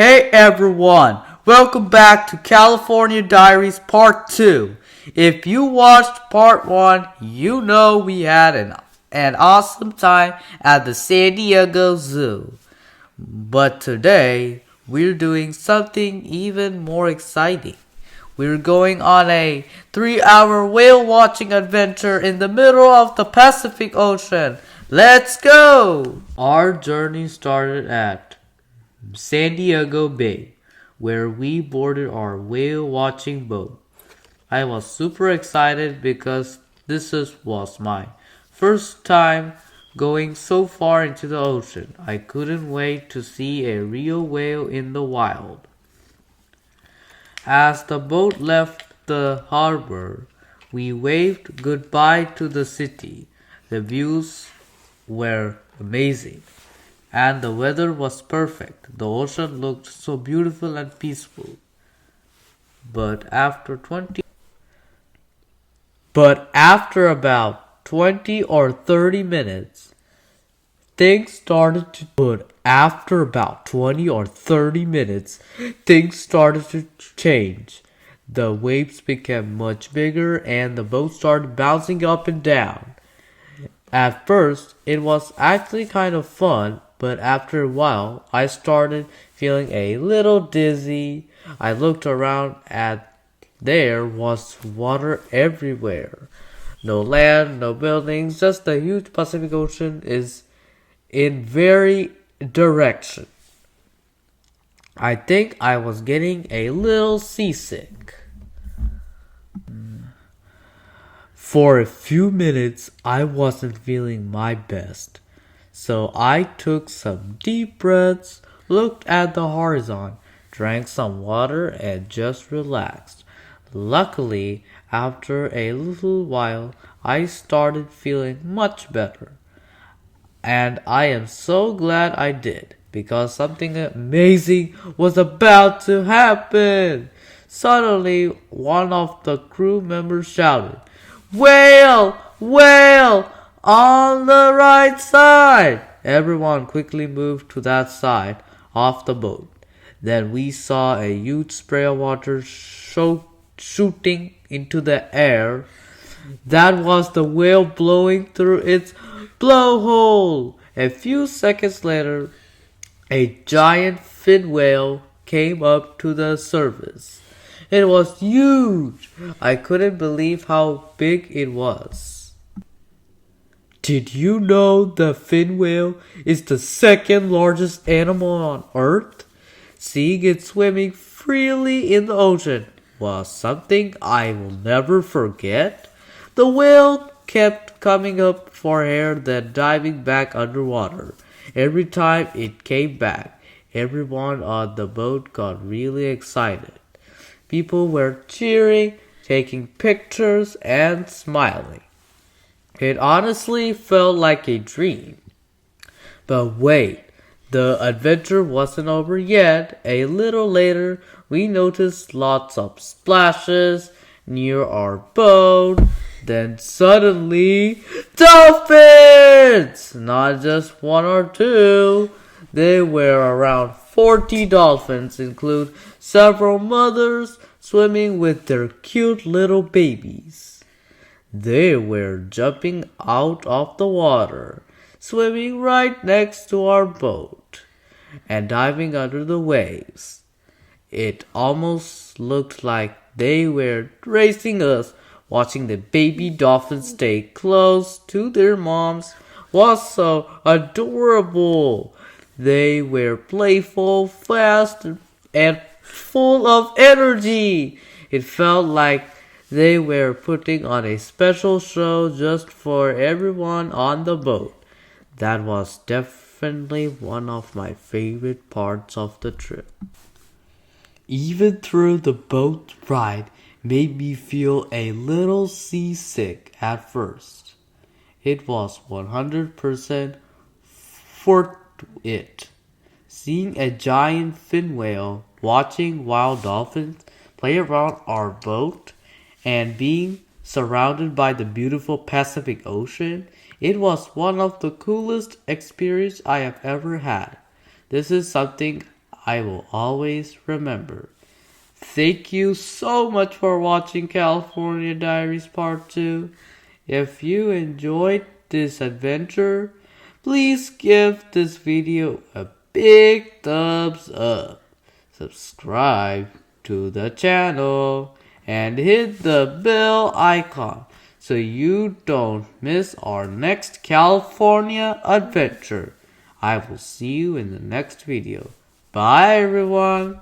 Hey everyone, welcome back to California Diaries Part 2. If you watched Part 1, you know we had an awesome time at the San Diego Zoo. But today, we're doing something even more exciting. We're going on a 3-hour whale watching adventure in the middle of the Pacific Ocean. Let's go! Our journey started at San Diego Bay, where we boarded our whale watching boat. I was super excited because was my first time going so far into the ocean. I couldn't wait to see a real whale in the wild. As the boat left the harbor, we waved goodbye to the city. The views were amazing, and the weather was perfect. The ocean looked so beautiful and peaceful. But after 20 but after about 20 or 30 minutes, things started to change. The waves became much bigger and the boat started bouncing up and down. At first, it was actually kind of fun, but after a while, I started feeling a little dizzy. I looked around and there was water everywhere. No land, no buildings, just the huge Pacific Ocean is in very direction. I think I was getting a little seasick. For a few minutes, I wasn't feeling my best. So I took some deep breaths, looked at the horizon, drank some water, and just relaxed. Luckily, after a little while, I started feeling much better. And I am so glad I did, because something amazing was about to happen. Suddenly, one of the crew members shouted, "Whale! Whale! On the right side!" Everyone quickly moved to that side of the boat. Then we saw a huge spray of water shooting into the air. That was the whale blowing through its blowhole. A few seconds later, a giant fin whale came up to the surface. It was huge. I couldn't believe how big it was. Did you know the fin whale is the second largest animal on Earth? Seeing it swimming freely in the ocean was something I will never forget. The whale kept coming up for air, then diving back underwater. Every time it came back, everyone on the boat got really excited. People were cheering, taking pictures, and smiling. It honestly felt like a dream. But wait, the adventure wasn't over yet. A little later, we noticed lots of splashes near our boat. Then suddenly, dolphins! Not just one or two. There were around 40 dolphins, include several mothers swimming with their cute little babies. They were jumping out of the water, swimming right next to our boat, and diving under the waves. It almost looked like they were racing us. Watching the baby dolphins stay close to their moms was so adorable. They were playful, fast, and full of energy. It felt like they were putting on a special show just for everyone on the boat. That was definitely one of my favorite parts of the trip. Even through the boat ride made me feel a little seasick at first. It was 100% worth it. Seeing a giant fin whale, watching wild dolphins play around our boat, and being surrounded by the beautiful Pacific Ocean, it was one of the coolest experiences I have ever had. This is something I will always remember. Thank you so much for watching California Diaries Part 2. If you enjoyed this adventure, please give this video a big thumbs up. Subscribe to the channel and hit the bell icon so you don't miss our next California adventure. I will see you in the next video. Bye everyone.